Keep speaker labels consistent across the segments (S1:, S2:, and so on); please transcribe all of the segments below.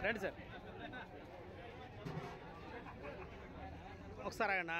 S1: రండి సార్ ఒకసారి ఆయన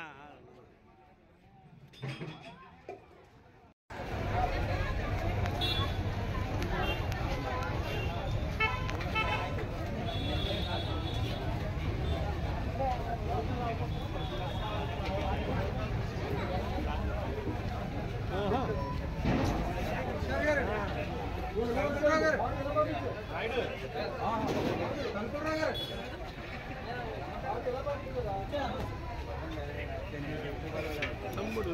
S1: తమ్ముడు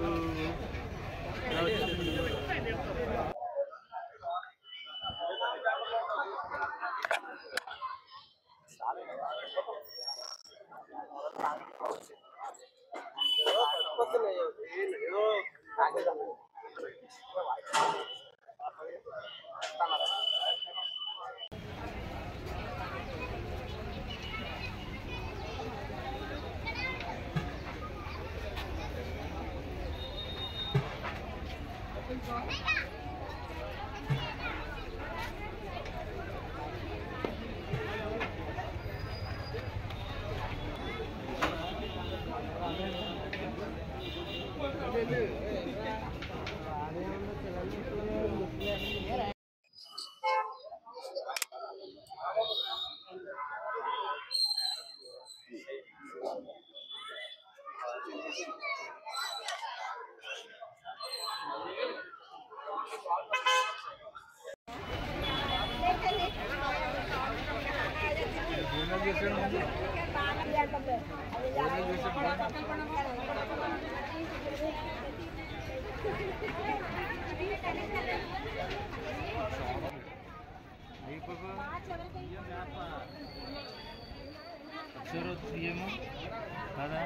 S1: కదా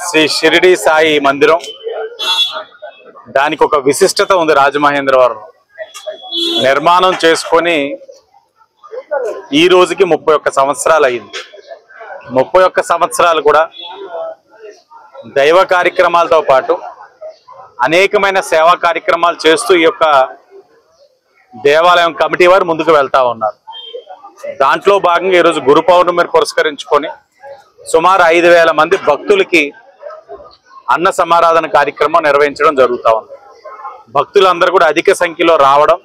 S2: శ్రీ షిరిడి సాయి మందిరం దానికి ఒక విశిష్టత ఉంది. రాజమహేంద్రవరం నిర్మాణం చేసుకొని ఈ రోజుకి 31 సంవత్సరాలు అయింది. 31 సంవత్సరాలు కూడా దైవ కార్యక్రమాలతో పాటు అనేకమైన సేవా కార్యక్రమాలు చేస్తూ ఈ యొక్క దేవాలయం కమిటీ వారు ముందుకు వెళ్తా ఉన్నారు. దాంట్లో భాగంగా ఈరోజు గురు పౌర్ణమిని పురస్కరించుకొని సుమారు 5,000 మంది భక్తులకి అన్న సమారాధన కార్యక్రమం నిర్వహించడం జరుగుతూ ఉంది. భక్తులందరూ కూడా అధిక సంఖ్యలో రావడం,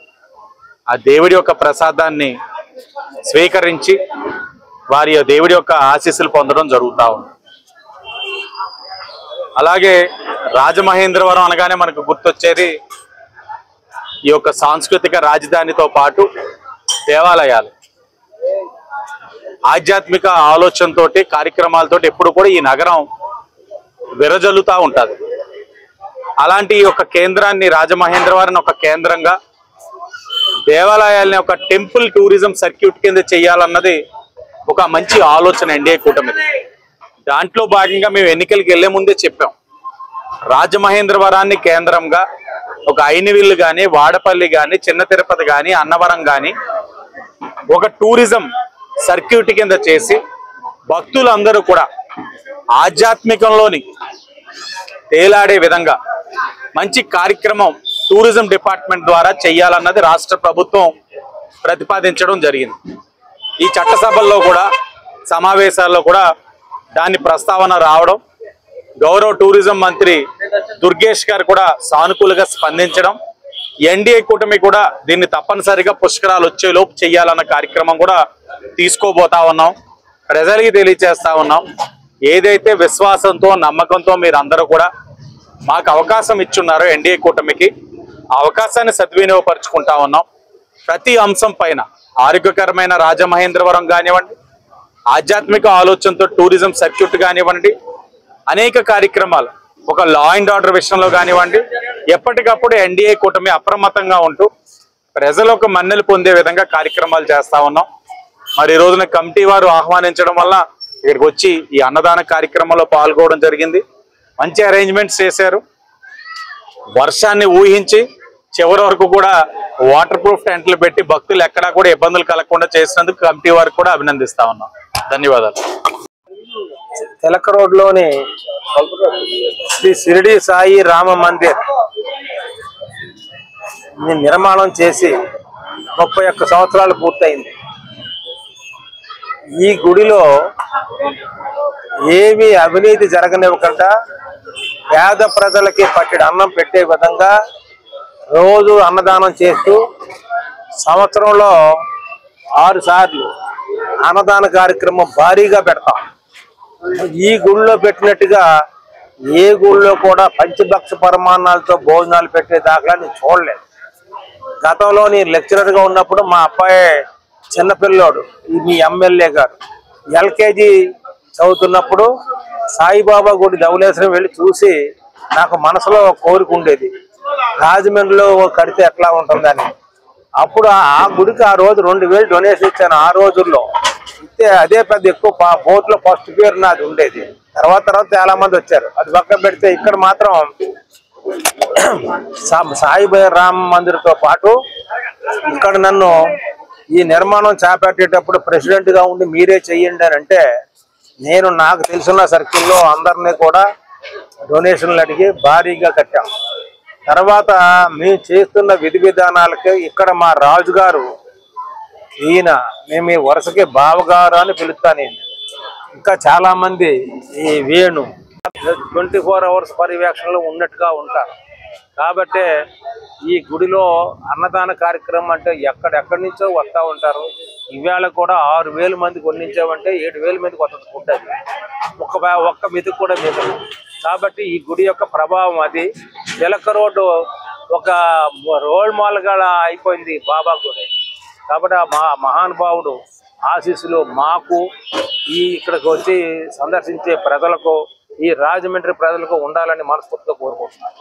S2: ఆ దేవుడి యొక్క ప్రసాదాన్ని స్వీకరించి వారి దేవుడి యొక్క ఆశీస్సులు పొందడం జరుగుతూ ఉంది. అలాగే రాజమహేంద్రవరం అనగానే మనకు గుర్తొచ్చేది ఈ యొక్క సాంస్కృతిక రాజధానితో పాటు దేవాలయాలు, ఆధ్యాత్మిక ఆలోచనతోటి కార్యక్రమాలతోటి ఎప్పుడు కూడా ఈ నగరం విరజల్లుతూ ఉంటుంది. అలాంటి ఒక కేంద్రాన్ని రాజమహేంద్రవరం ఒక కేంద్రంగా దేవాలయాల్ని ఒక టెంపుల్ టూరిజం సర్క్యూట్ కింద చేయాలన్నది ఒక మంచి ఆలోచన ఎన్డీఏ కూటమి. దాంట్లో భాగంగా మేము ఎన్నికలకు వెళ్లే ముందే చెప్పాం, రాజమహేంద్రవరాన్ని కేంద్రంగా ఒక ఐనివిల్లు కానీ, వాడపల్లి కానీ, చిన్న తిరుపతి కానీ, అన్నవరం కానీ ఒక టూరిజం సర్క్యూట్ కింద చేసి భక్తులందరూ కూడా ఆధ్యాత్మికంలోని తేలాడే విధంగా మంచి కార్యక్రమం టూరిజం డిపార్ట్మెంట్ ద్వారా చేయాలన్నది రాష్ట్ర ప్రభుత్వం ప్రతిపాదించడం జరిగింది. ఈ చట్టసభల్లో కూడా సమావేశాల్లో కూడా దాని ప్రస్తావన రావడం, గౌరవ టూరిజం మంత్రి దుర్గేష్ గారు కూడా సానుకూలంగా స్పందించడం, ఎన్డీఏ కూటమి కూడా దీన్ని తప్పనిసరిగా పుష్కరాలు వచ్చేలోపు చేయాలన్న కార్యక్రమం కూడా తీసుకోబోతా ఉన్నాం. ప్రజలకి తెలియజేస్తా ఉన్నాం, ఏదైతే విశ్వాసంతో నమ్మకంతో మీరందరూ కూడా మాకు అవకాశం ఇచ్చున్నారో ఎన్డీఏ కూటమికి, ఆ అవకాశాన్ని సద్వినియోగపరుచుకుంటా ఉన్నాం. ప్రతి అంశం పైన ఆరోగ్యకరమైన రాజమహేంద్రవరం కానివ్వండి, ఆధ్యాత్మిక ఆలోచనతో టూరిజం సర్క్యూట్ కానివ్వండి, అనేక కార్యక్రమాలు ఒక లా అండ్ ఆర్డర్ విషయంలో కానివ్వండి, ఎప్పటికప్పుడు ఎన్డీఏ కూటమి అప్రమత్తంగా ఉంటూ ప్రజలకు మన్నెలు పొందే విధంగా కార్యక్రమాలు చేస్తా ఉన్నాం. మరి ఈ రోజున కమిటీ వారు ఆహ్వానించడం వల్ల ఇక్కడికి వచ్చి ఈ అన్నదాన కార్యక్రమంలో పాల్గొనడం జరిగింది. మంచి అరేంజ్మెంట్స్ చేశారు. వర్షాన్ని ఊహించి చివరి వరకు కూడా వాటర్ ప్రూఫ్ టెంట్లు పెట్టి భక్తులు ఎక్కడా కూడా ఇబ్బందులు కలగకుండా చేసినందుకు కమిటీ వారికి కూడా అభినందిస్తా ఉన్నాం. ధన్యవాదాలు.
S3: తెలక రోడ్లోని శ్రీ షిరిడి సాయి రామ మందిర్ నిర్మాణం చేసి 31 సంవత్సరాలు పూర్తయింది. ఈ గుడిలో ఏమీ అవినీతి జరగనివ్వకుండా పేద ప్రజలకి పట్టెడు అన్నం పెట్టే విధంగా రోజు అన్నదానం చేస్తూ సంవత్సరంలో 6 సార్లు అన్నదాన కార్యక్రమం భారీగా పెడతాం. ఈ గుడిలో పెట్టినట్టుగా ఏ గుడిలో కూడా పంచభక్ష పరమాన్నాలతో భోజనాలు పెట్టే దాఖలా నేను చూడలేదు. గతంలో నేను లెక్చరర్గా ఉన్నప్పుడు మా అబ్బాయి చిన్నపిల్లోడు మీ ఎమ్మెల్యే గారు ఎల్కేజీ చదువుతున్నప్పుడు సాయిబాబా గుడి ధవళేశ్వరం వెళ్ళి చూసి నాకు మనసులో కోరిక ఉండేది, రాజమండ్రిలో కడితే ఎట్లా ఉంటుందని. అప్పుడు ఆ గుడికి ఆ రోజు 2000 డొనేషన్ ఇచ్చాను. ఆ రోజుల్లో ఇస్తే అదే పెద్ద ఎక్కువ బోర్డులో ఫస్ట్ పేరు నాది ఉండేది. తర్వాత చాలా మంది వచ్చారు. అది పక్కన పెడితే ఇక్కడ మాత్రం సాయి రామ మందిర్తో పాటు ఇక్కడ నన్ను ఈ నిర్మాణం చేపట్టేటప్పుడు ప్రెసిడెంట్ గా ఉండి మీరే చెయ్యండి అని అంటే నేను నాకు తెలిసిన సర్కిల్లో అందరినీ కూడా డొనేషన్లు అడిగి భారీగా కట్టాం. తర్వాత మేము చేస్తున్న విధి విధానాలకి ఇక్కడ మా రాజుగారు ఈయన మేము ఈ వరుసకి బావగారు అని పిలుస్తాను. ఇంకా చాలా మంది ఈ వేణు 24 అవర్స్ పర్యవేక్షణలో ఉన్నట్టుగా ఉంటారు. కాబట్టి ఈ గుడిలో అన్నదాన కార్యక్రమం అంటే ఎక్కడెక్కడి నుంచో వస్తూ ఉంటారు. ఇవాళ కూడా 6000 మందికి వండించామంటే 7000 మందికి ఉంటుంది. ఒక్క మెతుకు కూడా లేదు. కాబట్టి ఈ గుడి యొక్క ప్రభావం అది. తిలక రోడ్డు ఒక రోల్ మాల్గా అయిపోయింది బాబా గుడి. కాబట్టి ఆ మహానుభావుడు ఆశీస్సులు మాకు ఇక్కడికి వచ్చి సందర్శించే ప్రజలకు, ఈ రాజమండ్రి ప్రజలకు ఉండాలని మనస్ఫూర్తిగా కోరుకుంటున్నాను.